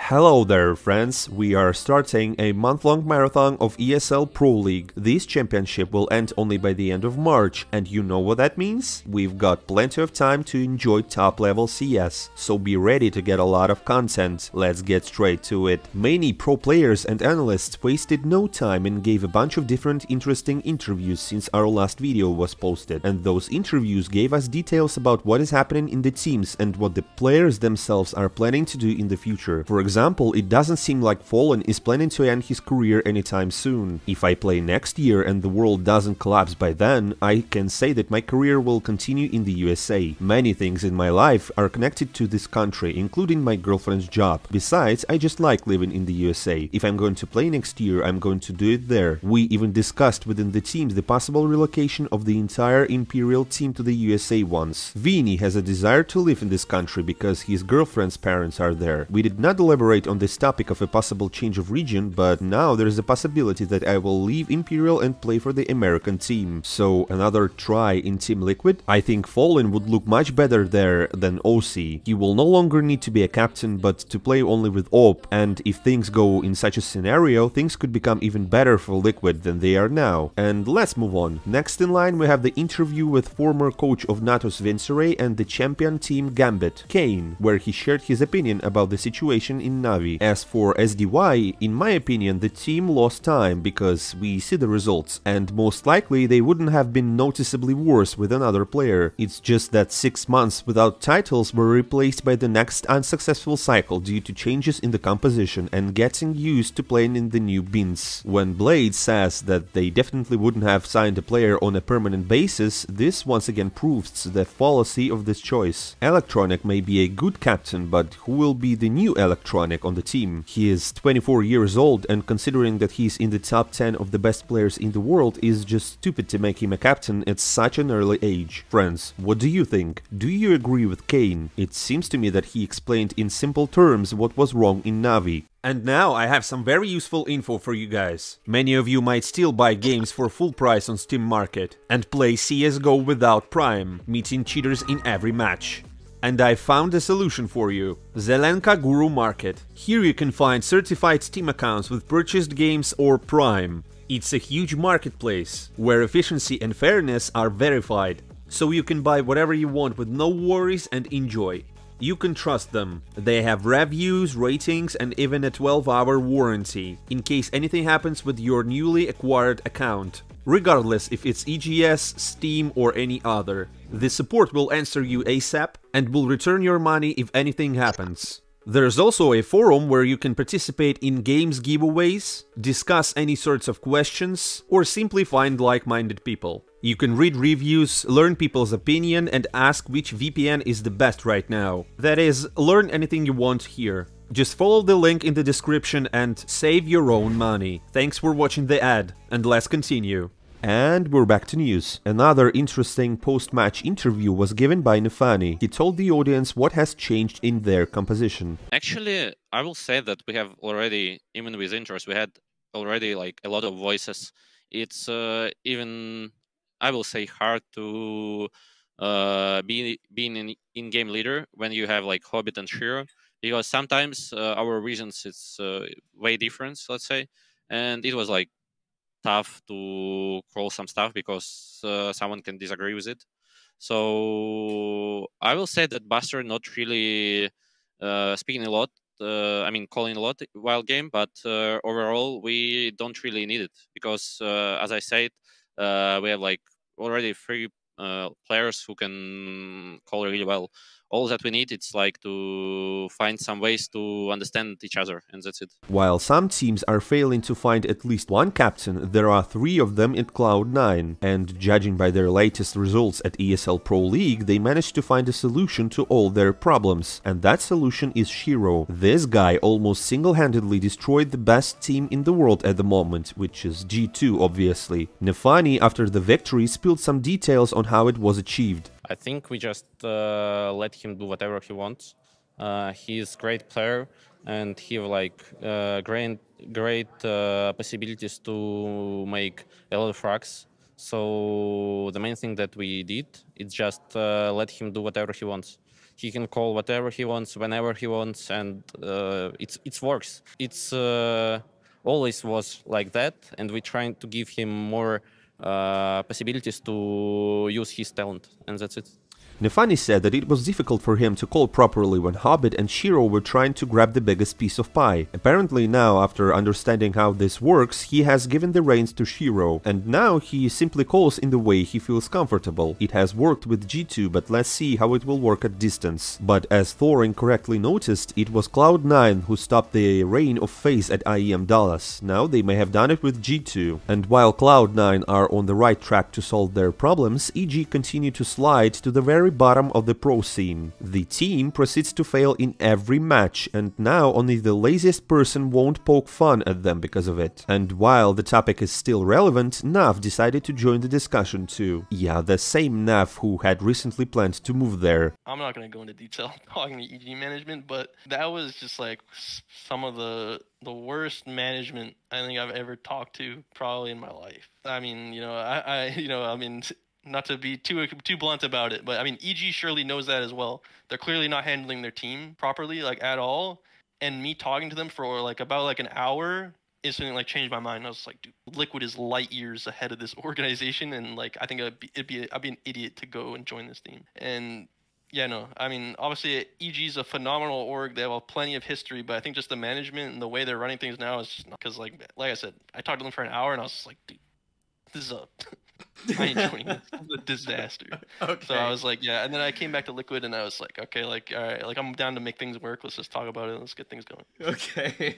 Hello there friends, we are starting a month-long marathon of ESL Pro League. This championship will end only by the end of March, and you know what that means? We've got plenty of time to enjoy top-level CS, so be ready to get a lot of content. Let's get straight to it. Many pro players and analysts wasted no time and gave a bunch of different interesting interviews since our last video was posted, and those interviews gave us details about what is happening in the teams and what the players themselves are planning to do in the future. For example, it doesn't seem like Fallen is planning to end his career anytime soon. If I play next year and the world doesn't collapse by then, I can say that my career will continue in the USA. Many things in my life are connected to this country, including my girlfriend's job. Besides, I just like living in the USA. If I'm going to play next year, I'm going to do it there. We even discussed within the teams the possible relocation of the entire Imperial team to the USA once. Vini has a desire to live in this country because his girlfriend's parents are there. We did not elaborate on this topic of a possible change of region, but now there is a possibility that I will leave Imperial and play for the American team. So another try in Team Liquid? I think Fallen would look much better there than HooXi. He will no longer need to be a captain, but to play only with OP, and if things go in such a scenario, things could become even better for Liquid than they are now. And let's move on. Next in line we have the interview with former coach of Natus Vincere and the champion team Gambit, Kane, where he shared his opinion about the situation in NaVi. As for SDY, in my opinion, the team lost time because we see the results, and most likely they wouldn't have been noticeably worse with another player. It's just that 6 months without titles were replaced by the next unsuccessful cycle due to changes in the composition and getting used to playing in the new bins. When Blade says that they definitely wouldn't have signed a player on a permanent basis, this once again proves the fallacy of this choice. Electronic may be a good captain, but who will be the new Electronic on the team? He is 24 years old, and considering that he's in the top 10 of the best players in the world, is just stupid to make him a captain at such an early age. Friends, what do you think? Do you agree with Kane? It seems to me that he explained in simple terms what was wrong in NaVi. And now I have some very useful info for you guys. Many of you might still buy games for full price on Steam Market and play CSGO without Prime, meeting cheaters in every match. And I found a solution for you. Zelenka Guru Market. Here you can find certified Steam accounts with purchased games or Prime. It's a huge marketplace, where efficiency and fairness are verified. So you can buy whatever you want with no worries and enjoy. You can trust them. They have reviews, ratings, and even a 12-hour warranty, in case anything happens with your newly acquired account. Regardless if it's EGS, Steam, or any other. The support will answer you ASAP and will return your money if anything happens. There's also a forum where you can participate in games giveaways, discuss any sorts of questions, or simply find like-minded people. You can read reviews, learn people's opinion, and ask which VPN is the best right now. That is, learn anything you want here. Just follow the link in the description and save your own money. Thanks for watching the ad, and let's continue. And we're back to news. Another interesting post-match interview was given by Nafany. He told the audience what has changed in their composition. Actually, I will say that we have already, even with intros, we had already like a lot of voices. It's even, I will say, hard to be an in-game leader when you have like Hobbit and Shiro, because sometimes our reasons it's way different, let's say, and it was like tough to call some stuff because someone can disagree with it. So I will say that Buster not really speaking a lot. I mean, calling a lot while game, but overall we don't really need it because, as I said, we have like already 3 players who can call really well. All that we need is like to find some ways to understand each other, and that's it. While some teams are failing to find at least one captain, there are 3 of them at Cloud9, and judging by their latest results at ESL Pro League, they managed to find a solution to all their problems, and that solution is Shiro. This guy almost single-handedly destroyed the best team in the world at the moment, which is G2 obviously. Nafany, after the victory, spilled some details on how it was achieved. I think we just let him do whatever he wants. He's a great player, and he have like great possibilities to make a lot of frags. So the main thing that we did is just let him do whatever he wants. He can call whatever he wants, whenever he wants, and it works. It's always was like that, and we're trying to give him more possibilities to use his talent, and that's it. Nafany said that it was difficult for him to call properly when Hobbit and Shiro were trying to grab the biggest piece of pie. Apparently now, after understanding how this works, he has given the reins to Shiro, and now he simply calls in the way he feels comfortable. It has worked with G2, but let's see how it will work at distance. But as Thorin correctly noticed, it was Cloud9 who stopped the reign of FaZe at IEM Dallas. Now they may have done it with G2. And while Cloud9 are on the right track to solve their problems, EG continue to slide to the very bottom of the pro scene. The team proceeds to fail in every match, and now only the laziest person won't poke fun at them because of it. And while the topic is still relevant, Nav decided to join the discussion too. Yeah, the same Nav who had recently planned to move there. I'm not going to go into detail talking to EG management, but that was just like some of the worst management I think I've ever talked to probably in my life. I mean, not to be too blunt about it, but I mean, EG surely knows that as well. They're clearly not handling their team properly, like at all. And me talking to them for like about an hour instantly like changed my mind. I was like, dude, Liquid is light years ahead of this organization, and like I think I'd be an idiot to go and join this team. And yeah, no, I mean, obviously EG is a phenomenal org. They have plenty of history, but I think just the management and the way they're running things now is just not, because like I said, I talked to them for an hour and I was just like, dude, this is I ain't doing this. This is a disaster. Okay. So I was like, yeah. And then I came back to Liquid and I was like, okay, like, all right, like I'm down to make things work. Let's just talk about it. Let's get things going. Okay.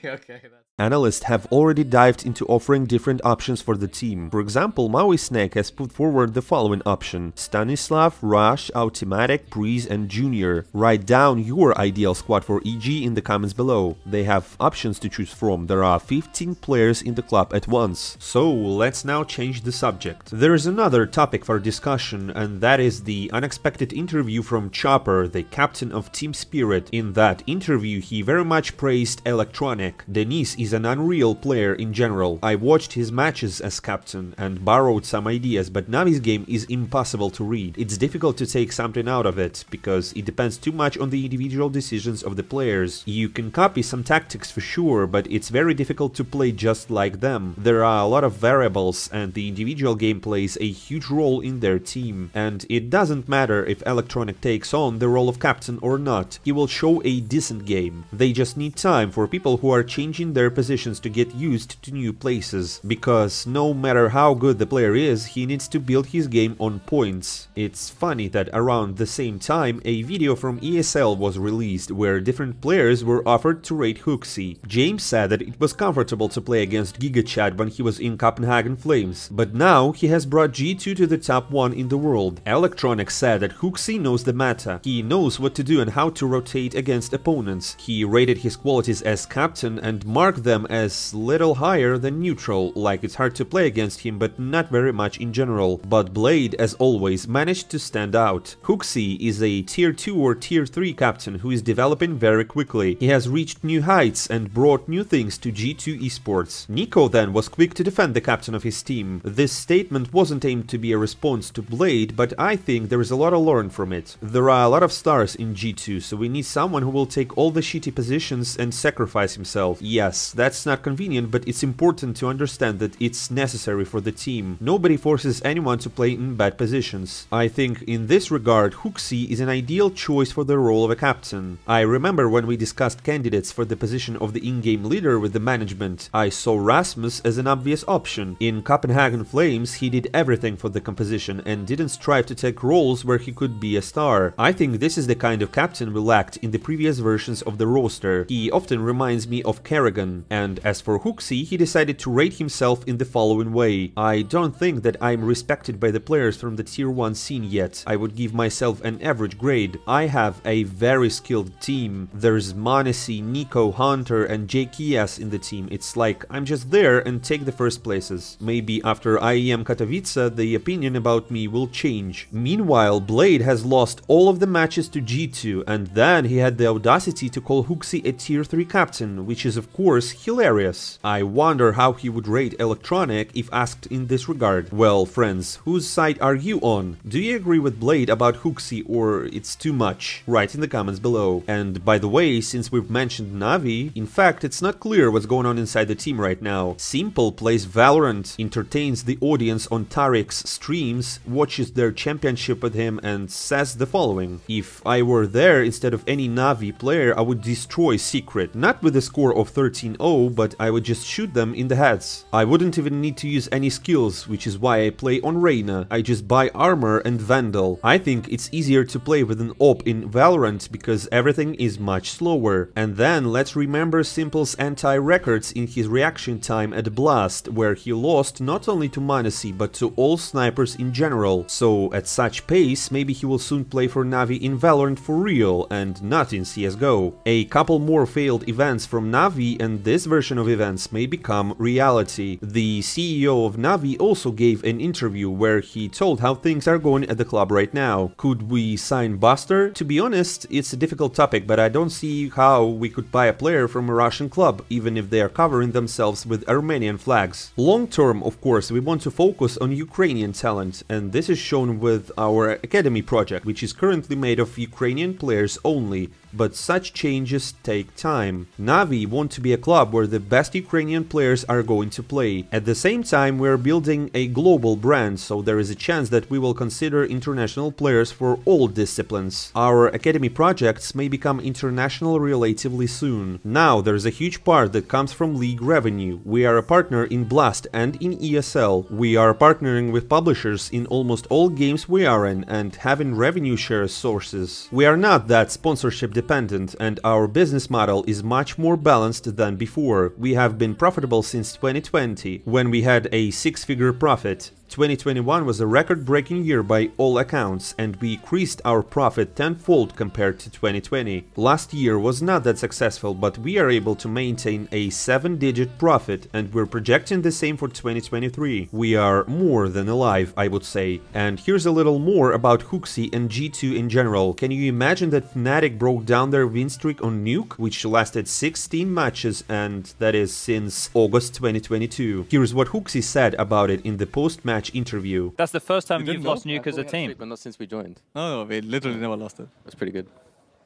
Analysts have already dived into offering different options for the team. For example, Maui Snake has put forward the following option: Stanislav, Rush, Automatic, Breeze, and Junior. Write down your ideal squad for EG in the comments below. They have options to choose from. There are 15 players in the club at once. So let's now change the subject. There is another topic for discussion, and that is the unexpected interview from Chopper, the captain of Team Spirit. In that interview, he very much praised Electronic. Denise is an unreal player in general. I watched his matches as captain and borrowed some ideas, but NaVi's game is impossible to read. It's difficult to take something out of it, because it depends too much on the individual decisions of the players. You can copy some tactics for sure, but it's very difficult to play just like them. There are a lot of variables, and the individual game plays a huge role in their team. And it doesn't matter if Electronic takes on the role of captain or not, he will show a decent game. They just need time for people who are changing their positions to get used to new places, because no matter how good the player is, he needs to build his game on points. It's funny that around the same time a video from ESL was released where different players were offered to rate HooXi. James said that it was comfortable to play against GigaChad when he was in Copenhagen Flames, but now he has brought G2 to the top 1 in the world. Electronic said that HooXi knows the meta. He knows what to do and how to rotate against opponents. He rated his qualities as captain and marked them as little higher than neutral, like it's hard to play against him but not very much in general. But Blade, as always, managed to stand out. HooXi is a tier 2 or tier 3 captain who is developing very quickly. He has reached new heights and brought new things to G2 esports. Niko then was quick to defend the captain of his team. This statement wasn't aimed to be a response to Blade, but I think there is a lot to learn from it. There are a lot of stars in G2, so we need someone who will take all the shitty positions and sacrifice himself. Yes, that's not convenient, but it's important to understand that it's necessary for the team. Nobody forces anyone to play in bad positions. I think in this regard, HooXi is an ideal choice for the role of a captain. I remember when we discussed candidates for the position of the in-game leader with the management, I saw Rasmus as an obvious option. In Copenhagen Flames, he did everything for the composition and didn't strive to take roles where he could be a star. I think this is the kind of captain we lacked in the previous versions of the roster. He often reminds me of Kerrigan. And as for HooXi, he decided to rate himself in the following way. I don't think that I'm respected by the players from the tier 1 scene yet. I would give myself an average grade. I have a very skilled team. There's m0NESY, Niko, Hunter and JKS in the team. It's like I'm just there and take the first places. Maybe after IEM Katowice pizza, the opinion about me will change. Meanwhile, B1AD has lost all of the matches to G2, and then he had the audacity to call HooXi a tier 3 captain, which is of course hilarious. I wonder how he would rate Electronic if asked in this regard. Well, friends, whose side are you on? Do you agree with B1AD about HooXi, or it's too much? Write in the comments below. And by the way, since we've mentioned NaVi, in fact it's not clear what's going on inside the team right now. Simple plays Valorant, entertains the audience on Tariq's streams, watches their championship with him and says the following: if I were there instead of any NaVi player, I would destroy Secret, not with a score of 13-0, but I would just shoot them in the heads. I wouldn't even need to use any skills, which is why I play on Reyna. I just buy armor and Vandal. I think it's easier to play with an op in Valorant because everything is much slower. And then let's remember Simple's anti-records in his reaction time at Blast, where he lost not only to m0NESY but to all snipers in general. So at such pace, maybe he will soon play for NaVi in Valorant for real and not in CSGO. A couple more failed events from NaVi and this version of events may become reality. The CEO of NaVi also gave an interview where he told how things are going at the club right now. Could we sign Buster? To be honest, it's a difficult topic, but I don't see how we could buy a player from a Russian club, even if they are covering themselves with Armenian flags. Long term, of course, we want to focus on Ukrainian talent, and this is shown with our Academy project, which is currently made of Ukrainian players only. But such changes take time. NaVi want to be a club where the best Ukrainian players are going to play. At the same time, we're building a global brand, so there is a chance that we will consider international players for all disciplines. Our Academy projects may become international relatively soon. Now, there's a huge part that comes from league revenue. We are a partner in Blast and in ESL. We are partnering with publishers in almost all games we are in and having revenue share sources. We are not that sponsorship dependent, and our business model is much more balanced than before. We have been profitable since 2020, when we had a 6-figure profit. 2021 was a record-breaking year by all accounts, and we increased our profit tenfold compared to 2020. Last year was not that successful, but we are able to maintain a 7-digit profit, and we're projecting the same for 2023. We are more than alive, I would say. And here's a little more about HooXi and G2 in general. Can you imagine that Fnatic broke down their win streak on Nuke, which lasted 16 matches, and that is since August 2022? Here's what HooXi said about it in the post-match interview. That's the first time you've lost Nuke as a team. But not since we joined. No, we literally never lost it. That's pretty good.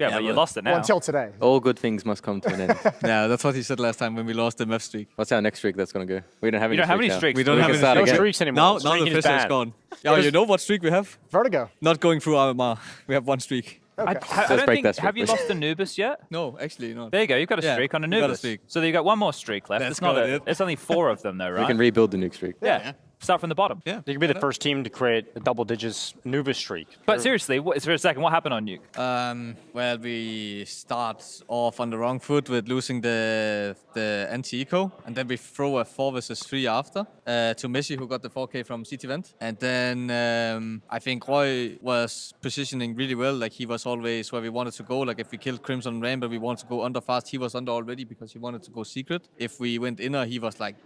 Yeah, but you lost it now. Well, until today. All good things must come to an end. Yeah, that's what he said last time when we lost the map streak. What's our next streak that's going to go? We don't have any. You don't have any streaks. We don't have any streaks anymore. Now the pressure is gone. Yeah, you know what streak we have? Vertigo. Not going through RMR. We have one streak. Okay. I don't think, have you lost Anubis yet? No, actually not. There you go, you've got a streak on Anubis. Got a streak. So you got one more streak left. That's it's not it. it's only 4 of them though, right? We can rebuild the Nuke streak. Yeah. Start from the bottom. Yeah. You can be the first team to create a double digits Anubis streak. But seriously, for a second, what happened on Nuke? Well, we start off on the wrong foot with losing the anti-eco, and then we throw a 4 versus 3 after to Messi, who got the 4K from CT Vent. And then I think Roy was positioning really well. Like, he was always where we wanted to go. Like, if we killed Crimson Ram, but we wanted to go under fast, he was under already because he wanted to go secret. If we went inner, he was like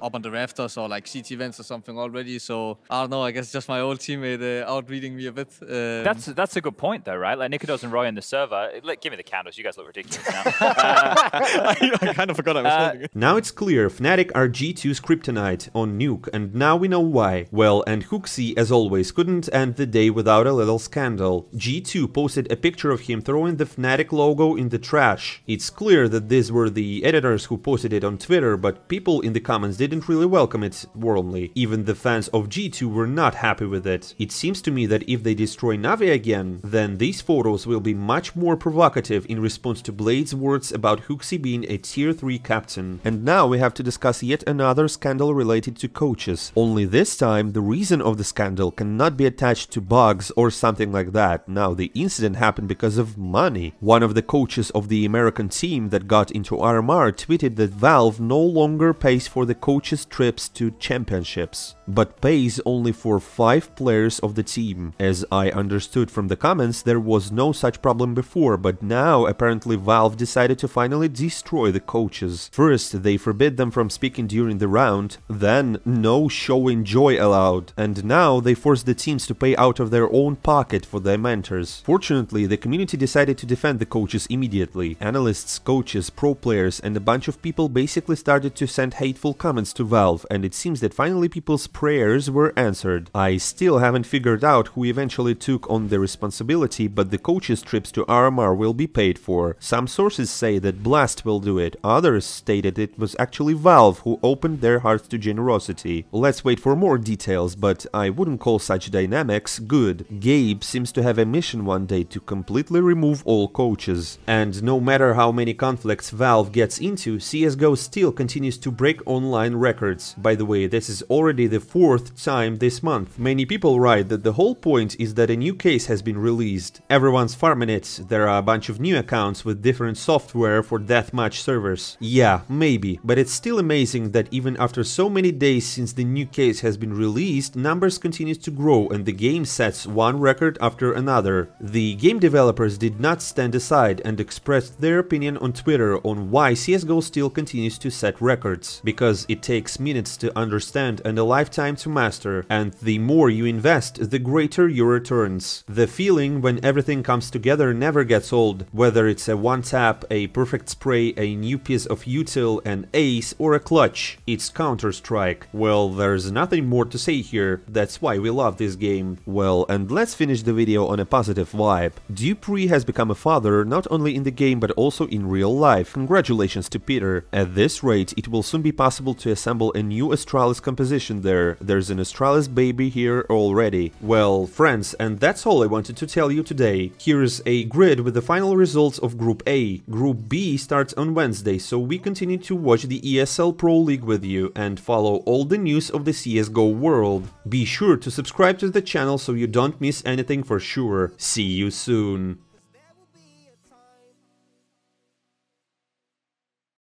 up on the rafters or like CT Vents or something already. So I don't know. I guess just my old teammate outreading me a bit. That's a good point though, right? Like Niko and Roy in the server. Like, give me the counters. You guys look ridiculous now. I kind of forgot I was holding it. Now it's clear Fnatic are G2's kryptonite on Nuke, and now we know why. Well, and HooXi, as always, couldn't end the day without a little scandal. G2 posted a picture of him throwing the Fnatic logo in the trash. It's clear that these were the editors who posted it on Twitter, but people in the comments didn't really welcome it warmly. Even the fans of G2 were not happy with it. It seems to me that if they destroy NaVi again, then these photos will be much more provocative in response to B1AD's words about HooXi being a tier 3 captain. And now we have to discuss yet another scandal related to coaches. Only this time, the reason of the scandal cannot be attached to bugs or something like that. Now, the incident happened because of money. One of the coaches of the American team that got into RMR tweeted that Valve no longer pays for the coaches' trips to Champions championships, but pays only for 5 players of the team. As I understood from the comments, there was no such problem before, but now apparently Valve decided to finally destroy the coaches. First, they forbid them from speaking during the round, then no showing joy allowed, and now they force the teams to pay out of their own pocket for their mentors. Fortunately, the community decided to defend the coaches immediately. Analysts, coaches, pro players and a bunch of people basically started to send hateful comments to Valve, and it seems that finally people's prayers were answered. I still haven't figured out who eventually took on the responsibility, but the coaches' trips to RMR will be paid for. Some sources say that Blast will do it, others stated it was actually Valve who opened their hearts to generosity. Let's wait for more details, but I wouldn't call such dynamics good. Gabe seems to have a mission one day to completely remove all coaches. And no matter how many conflicts Valve gets into, CSGO still continues to break online records. By the way, this is already the 4th time this month. Many people write that the whole point is that a new case has been released. Everyone's farming it, there are a bunch of new accounts with different software for deathmatch servers. Yeah, maybe, but it's still amazing that even after so many days since the new case has been released, numbers continue to grow and the game sets one record after another. The game developers did not stand aside and expressed their opinion on Twitter on why CSGO still continues to set records. Because it takes minutes to understand and a lifetime to master, and the more you invest, the greater your returns. The feeling when everything comes together never gets old, whether it's a one tap, a perfect spray, a new piece of util, an ace or a clutch. It's Counter-Strike. Well, there's nothing more to say here, that's why we love this game. Well, and let's finish the video on a positive vibe. Dupree has become a father not only in the game but also in real life. Congratulations to Peter. At this rate, it will soon be possible to assemble a new Astralis composition there. There's an Astralis baby here already. Well, friends, and that's all I wanted to tell you today. Here's a grid with the final results of Group A. Group B starts on Wednesday, so we continue to watch the ESL Pro League with you and follow all the news of the CSGO world. Be sure to subscribe to the channel so you don't miss anything for sure. See you soon.